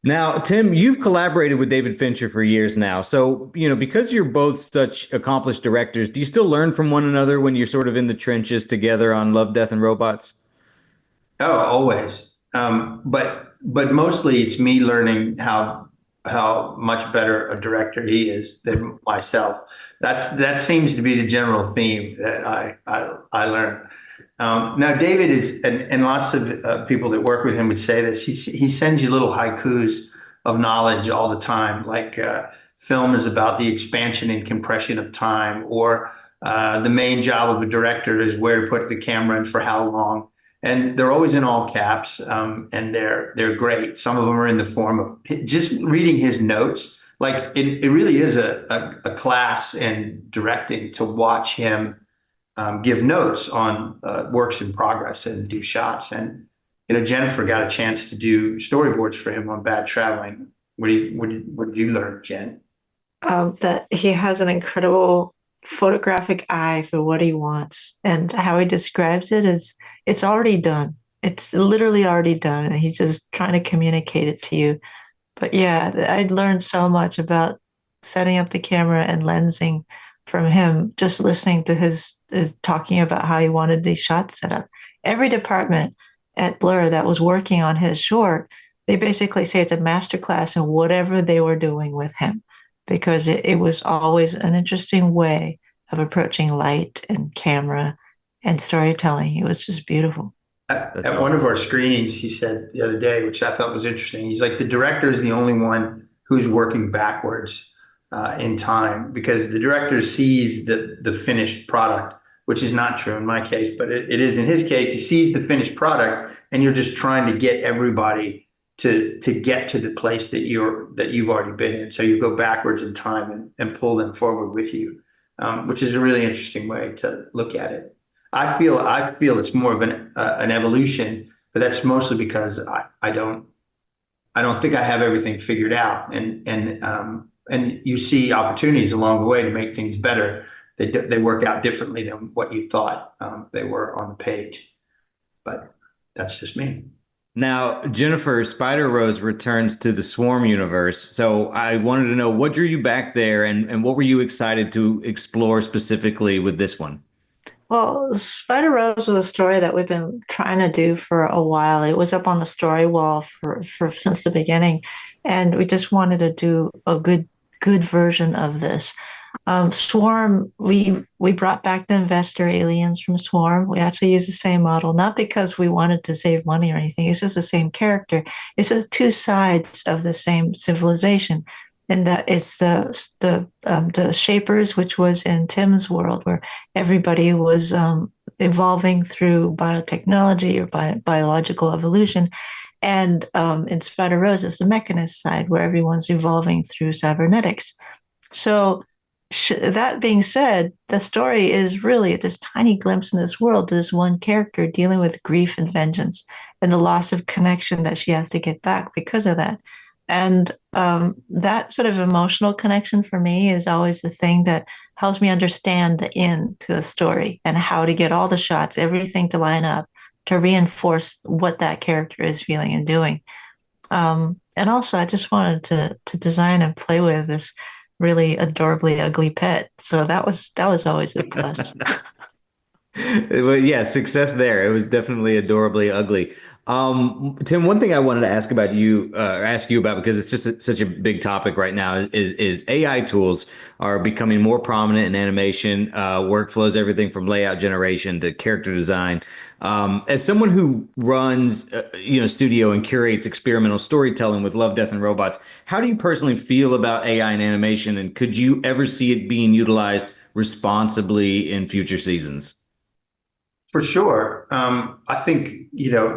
Now, Tim, you've collaborated with David Fincher for years now. So, because you're both such accomplished directors, do you still learn from one another when you're sort of in the trenches together on Love, Death, and Robots? Oh, always. But mostly it's me learning how much better a director he is than myself. That seems to be the general theme that I learn. Now David is, and lots of people that work with him would say this. He sends you little haikus of knowledge all the time, like film is about the expansion and compression of time, or the main job of a director is where to put the camera and for how long. And they're always in all caps, and they're great. Some of them are in the form of just reading his notes. Like it really is a class in directing to watch him give notes on works in progress and do shots. And Jennifer got a chance to do storyboards for him on Bad Traveling. What did you learn, Jen? That he has an incredible photographic eye for what he wants, and how he describes it is it's already done. It's literally already done, and he's just trying to communicate it to you. But yeah, I learned so much about setting up the camera and lensing from him, just listening to his talking about how he wanted these shots set up. Every department at Blur that was working on his short, they basically say it's a masterclass in whatever they were doing with him, because it was always an interesting way of approaching light and camera and storytelling. It was just beautiful. That's At one of awesome. our screenings, he said the other day, which I thought was interesting. He's like, the director is the only one who's working backwards in time, because the director sees the finished product, which is not true in my case, but it is in his case. He sees the finished product, and you're just trying to get everybody to get to the place that you've already been in. So you go backwards in time and pull them forward with you, which is a really interesting way to look at it. I feel it's more of an evolution, but that's mostly because I don't think I have everything figured out, and you see opportunities along the way to make things better. They work out differently than what you thought they were on the page, but that's just me. Now, Jennifer, Spider-Rose returns to the Swarm universe. So I wanted to know what drew you back there, and what were you excited to explore specifically with this one? Well, Spider Rose was a story that we've been trying to do for a while. It was up on the story wall for since the beginning, and we just wanted to do a good version of this. Swarm, we brought back the investor aliens from Swarm. We actually used the same model, not because we wanted to save money or anything. It's just the same character. It's just two sides of the same civilization. And that it's the Shapers, which was in Tim's world, where everybody was evolving through biotechnology or biological evolution, and in Spider Rose is the Mechanist side, where everyone's evolving through cybernetics. So that being said, the story is really this tiny glimpse in this world. There's one character dealing with grief and vengeance and the loss of connection that she has to get back because of that. And that sort of emotional connection for me is always the thing that helps me understand the end to a story and how to get all the shots, everything to line up to reinforce what that character is feeling and doing. And also, I just wanted to design and play with this really adorably ugly pet. So that was always a plus. Well, yeah, success there. It was definitely adorably ugly. Tim, one thing I wanted to ask you about, because it's just such a big topic right now, is AI tools are becoming more prominent in animation workflows, everything from layout generation to character design. As someone who runs, studio and curates experimental storytelling with Love, Death, and Robots, how do you personally feel about AI in animation, and could you ever see it being utilized responsibly in future seasons? For sure. I think,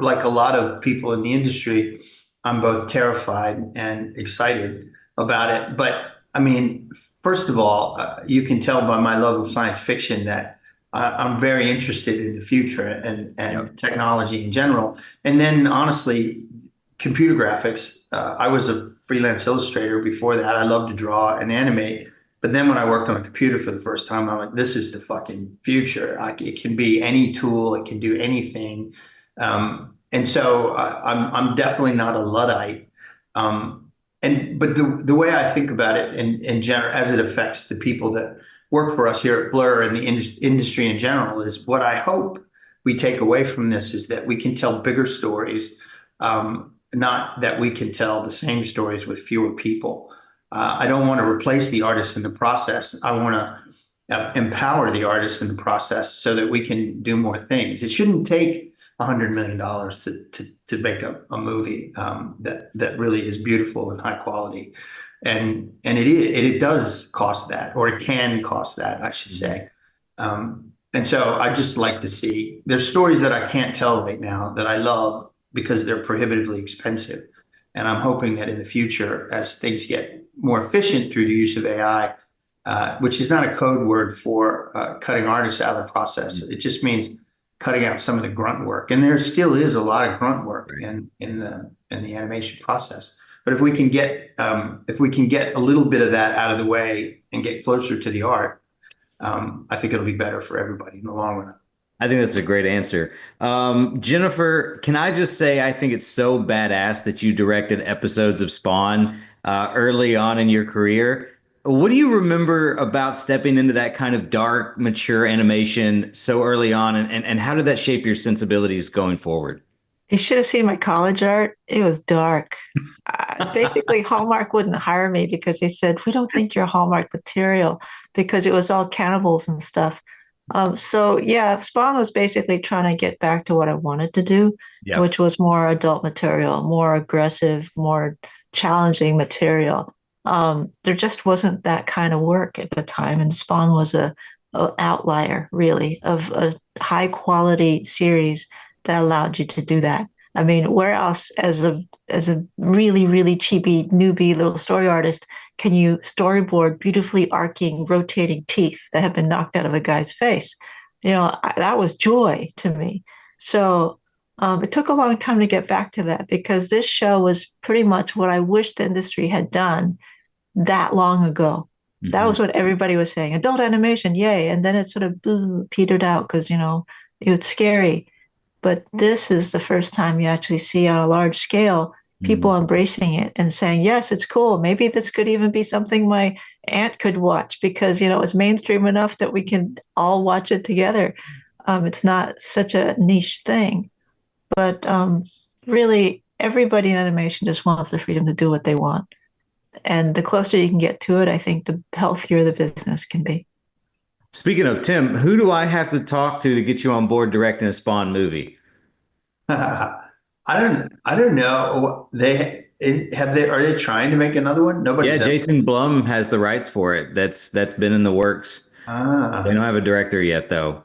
like a lot of people in the industry, I'm both terrified and excited about it. But I mean, first of all, you can tell by my love of science fiction that I'm very interested in the future and Yep. technology in general. And then honestly, computer graphics. I was a freelance illustrator before that. I love to draw and animate. But then when I worked on a computer for the first time, I'm like, this is the fucking future. Like, it can be any tool, it can do anything. And so I'm definitely not a Luddite. But the way I think about it in general, as it affects the people that work for us here at Blur and the industry in general, is what I hope we take away from this is that we can tell bigger stories, not that we can tell the same stories with fewer people. I don't want to replace the artist in the process. I want to empower the artist in the process so that we can do more things. It shouldn't take $100 million to make a movie that really is beautiful and high quality, and it does cost that, or it can cost that, I should say. And so I just like to see there's stories that I can't tell right now that I love because they're prohibitively expensive, and I'm hoping that in the future, as things get more efficient through the use of AI, which is not a code word for cutting artists out of the process. It just means cutting out some of the grunt work, and there still is a lot of grunt work in the animation process. But if we can get a little bit of that out of the way and get closer to the art, I think it'll be better for everybody in the long run. I think that's a great answer. Jennifer, can I just say I think it's so badass that you directed episodes of Spawn early on in your career. What do you remember about stepping into that kind of dark, mature animation so early on, and how did that shape your sensibilities going forward? You should have seen my college art. It was dark. Basically, Hallmark wouldn't hire me because they said, we don't think you're Hallmark material because it was all cannibals and stuff. So yeah, Spawn was basically trying to get back to what I wanted to do, Yep. which was more adult material, more aggressive, more challenging material. There just wasn't that kind of work at the time, and Spawn was a outlier, really, of a high quality series that allowed you to do that. I mean, where else, as a really really cheapy newbie little story artist, can you storyboard beautifully arcing, rotating teeth that have been knocked out of a guy's face? That was joy to me. So it took a long time to get back to that because this show was pretty much what I wish the industry had done that long ago. That Mhm. was what everybody was saying. Adult animation, yay. And then it sort of petered out because, it was scary. But this is the first time you actually see on a large scale people Mhm. embracing it and saying, yes, it's cool. Maybe this could even be something my aunt could watch because, it's mainstream enough that we can all watch it together. It's not such a niche thing. But really, everybody in animation just wants the freedom to do what they want. And the closer you can get to it, I think the healthier the business can be. Speaking of Tim, who do I have to talk to get you on board directing a Spawn movie? I don't know. Are they trying to make another one? Yeah, Nobody's ever. Jason Blum has the rights for it. That's been in the works. They Ah, don't have a director yet, though.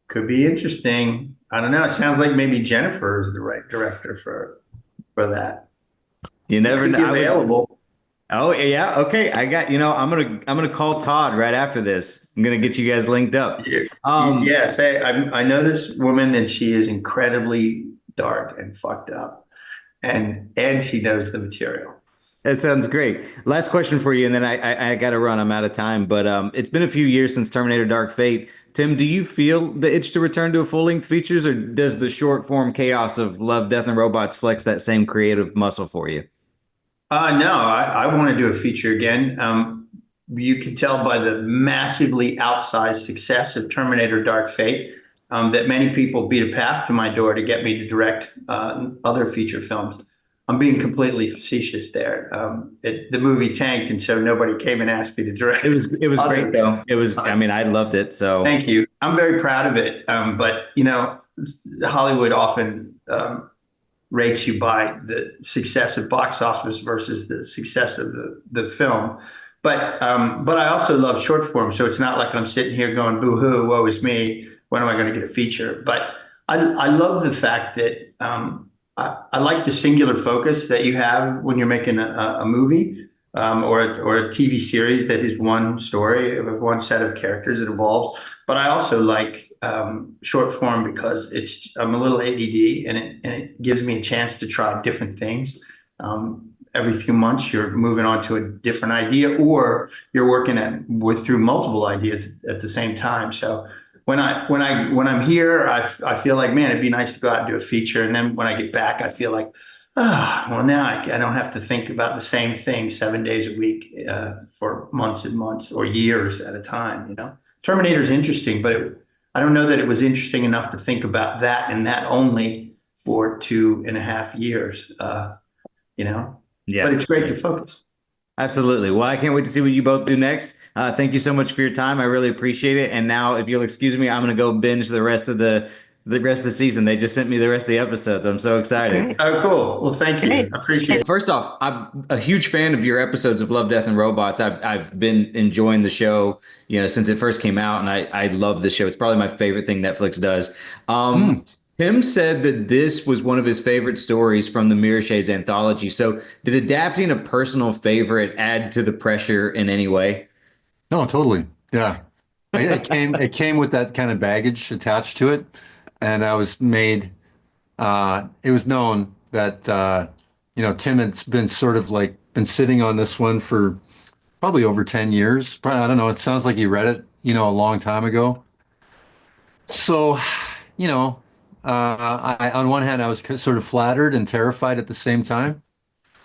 could be interesting. I don't know. It sounds like maybe Jennifer is the right director for that. You It never could know. be I would. available. Oh yeah, okay. I got. I'm gonna call Todd right after this. I'm gonna get you guys linked up. Yeah. Um, Yes, I know this woman and she is incredibly dark and fucked up, and she knows the material. that sounds great. Last question for you, and then I got to run. I'm out of time. But it's been a few years since Terminator: Dark Fate. Tim, do you feel the itch to return to a full-length features, or does the short-form chaos of Love, Death, and Robots flex that same creative muscle for you? No, I want to do a feature again. You can tell by the massively outsized success of Terminator Dark Fate that many people beat a path to my door to get me to direct other feature films. I'm being completely facetious there. The movie tanked, and so nobody came and asked me to direct It was great other. though. It was. I mean, I loved it. So Thank you. I'm very proud of it. But Hollywood often rates you by the success of box office versus the success of the film. But I also love short form, so it's not like I'm sitting here going boo hoo, woe is me. When am I going to get a feature? But I love the fact that I like the singular focus that you have when you're making a movie or a TV series that is one story of one set of characters that evolves. But I also like short form because I'm a little ADD and it gives me a chance to try different things. Every few months, you're moving on to a different idea, or you're working through multiple ideas at the same time. So when I'm here, I feel like, man, it'd be nice to go out and do a feature. And then when I get back, I feel like, Well, now I don't have to think about the same thing 7 days a week for months and months or years at a time, you know? Terminator is interesting, but I don't know that it was interesting enough to think about that and that only for 2.5 years, you know? But Yeah. it's great to focus. Absolutely. Well, I can't wait to see what you both do next. Thank you so much for your time. I really appreciate it. And now, if you'll excuse me, I'm going to go binge the rest of the season. They just sent me the rest of the episodes. I'm so excited. Great, Oh, cool. Well, thank you. great. Appreciate it. First off, I'm a huge fan of your episodes of Love, Death, and Robots. I've been enjoying the show, since it first came out, and I love the show. It's probably my favorite thing Netflix does. Hmm. Tim said that this was one of his favorite stories from the Mirachez anthology. So, did adapting a personal favorite add to the pressure in any way? No, totally. Yeah. It came with that kind of baggage attached to it. And it was known that, Tim had been sort of like been sitting on this one for probably over 10 years. Probably, I don't know. It sounds like he read it, a long time ago. So, you know, on one hand, I was sort of flattered and terrified at the same time.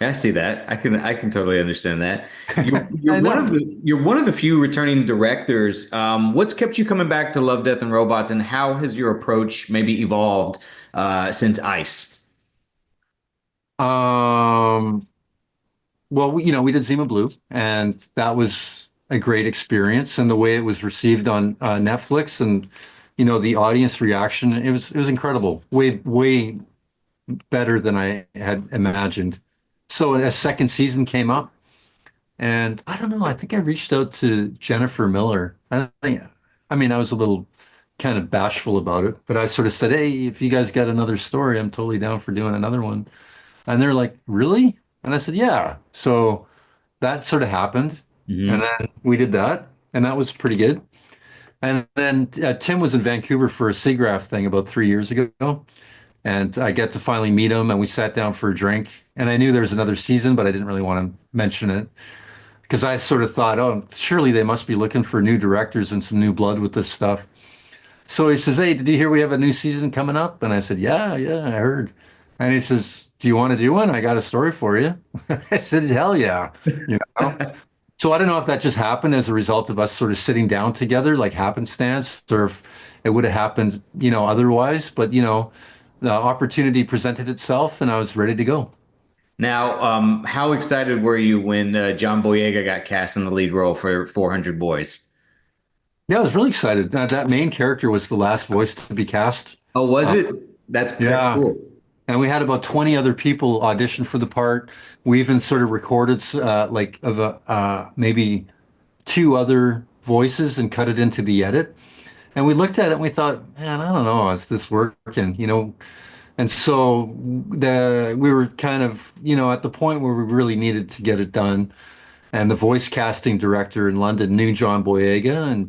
I see that. I can totally understand that. You're I one know. of the few returning directors. What's kept you coming back to Love, Death, and Robots, and how has your approach maybe evolved since Ice? Um, well, we did Zima Blue, and that was a great experience. And the way it was received on Netflix, and the audience reaction, it was incredible. Way way better than I had imagined. So a second season came up, and I don't know. I think I reached out to Jennifer Miller. I was a little kind of bashful about it, but I sort of said, "Hey, if you guys got another story, I'm totally down for doing another one." And they're like, "Really?" And I said, "Yeah." So that sort of happened. And Hmm. then we did that, and that was pretty good. And then Tim was in Vancouver for a SIGGRAPH thing about 3 years ago. And I get to finally meet him, and we sat down for a drink. And I knew there was another season, but I didn't really want to mention it because I sort of thought, oh, surely they must be looking for new directors and some new blood with this stuff. So he says, "Hey, did you hear we have a new season coming up?" And I said, "Yeah, yeah, I heard." And he says, "Do you want to do one? I got a story for you." I said, "Hell yeah." You know? So I don't know if that just happened as a result of us sort of sitting down together, like happenstance, or if it would have happened, otherwise. But, the opportunity presented itself and I was ready to go. Now, how excited were you when John Boyega got cast in the lead role for 400 Boys? Yeah, I was really excited. That main character was the last voice to be cast. Oh, was Uh, it? That's yeah. cool. And we had about 20 other people audition for the part. We even sort of recorded like of maybe two other voices and cut it into the edit. And we looked at it and we thought, man, I don't know, is this working? And so we were kind of, at the point where we really needed to get it done. And the voice casting director in London knew John Boyega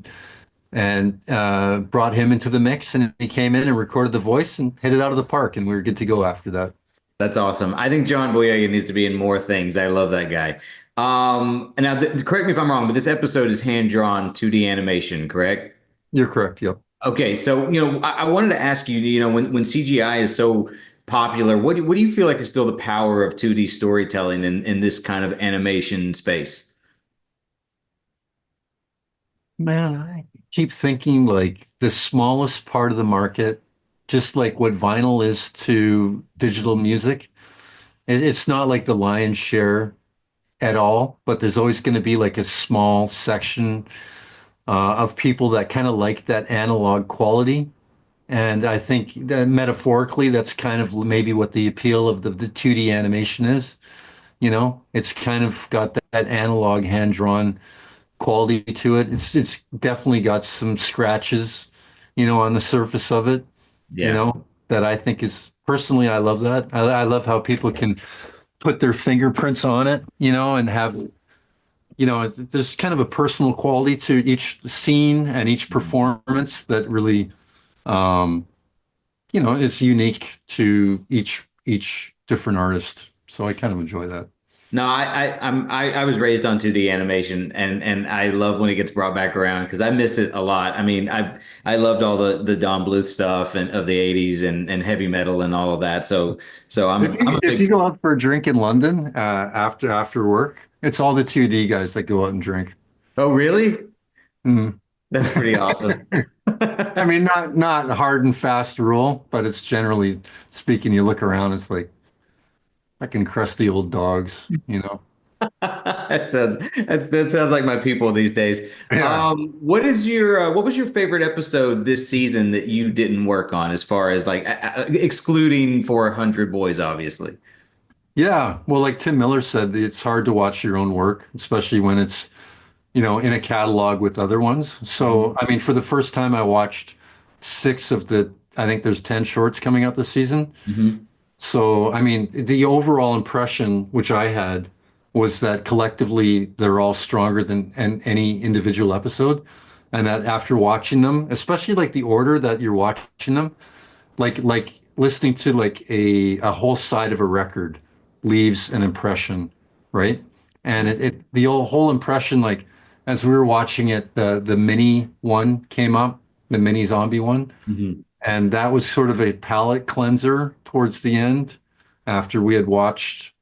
and brought him into the mix. And he came in and recorded the voice and hit it out of the park. And we were good to go after that. That's awesome. I think John Boyega needs to be in more things. I love that guy. And now, correct me if I'm wrong, but this episode is hand drawn 2D animation, correct? You're correct. Yep. Okay, so I wanted to ask you, when CGI is so popular, what do you feel like is still the power of 2D storytelling in this kind of animation space? Man, I keep thinking like the smallest part of the market, just like what vinyl is to digital music. It's not like the lion's share at all, but there's always going to be like a small section of people that kind of like that analog quality. And I think that metaphorically, that's kind of maybe what the appeal of the 2D animation is. It's kind of got that analog hand-drawn quality to it. It's definitely got some scratches, on the surface of it, Yeah. that I think is personally, I love that. I love how people can put their fingerprints on it, and have, there's kind of a personal quality to each scene and each performance that really, um, is unique to each different artist. So I kind of enjoy that. No, I was raised on 2D animation, and I love when it gets brought back around because I miss it a lot. I mean, I loved all the Don Bluth stuff and of the 80s and heavy metal and all of that. So I'm a If big you go out for a drink in London after work, it's all the 2D guys that go out and drink. Oh, really? Mm. That's pretty awesome. I mean, not hard and fast rule, but it's generally speaking, you look around, it's like fucking crusty old dogs, you know? That sounds like my people these days. Yeah. What was your favorite episode this season that you didn't work on as far as like excluding 400 Boys, obviously? Yeah. Well, like Tim Miller said, it's hard to watch your own work, especially when it's, in a catalog with other ones. So, I mean, for the first time, I watched six of I think there's 10 shorts coming out this season. Mm-hmm. So, I mean, the overall impression, which I had, was that collectively they're all stronger than any individual episode. And that after watching them, especially like the order that you're watching them, like listening to like a whole side of a record leaves an impression, right? And the whole impression, like as we were watching it, the mini one came up, the mini zombie one. Mm-hmm. And that was sort of a palate cleanser towards the end after we had watched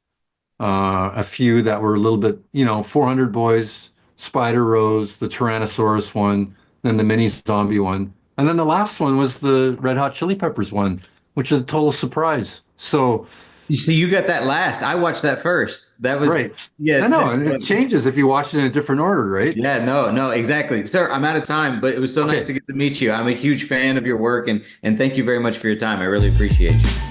a few that were a little bit, 400 Boys, Spider Rose, the Tyrannosaurus one, then the mini zombie one. And then the last one was the Red Hot Chili Peppers one, which is a total surprise. So, You see, you got that last. I watched that first. That right. was yeah. I know, That's and it funny. changes if you watch it in a different order, right? Yeah, no, exactly. Sir, I'm out of time, but it was so nice Okay. to get to meet you. I'm a huge fan of your work and thank you very much for your time. I really appreciate you.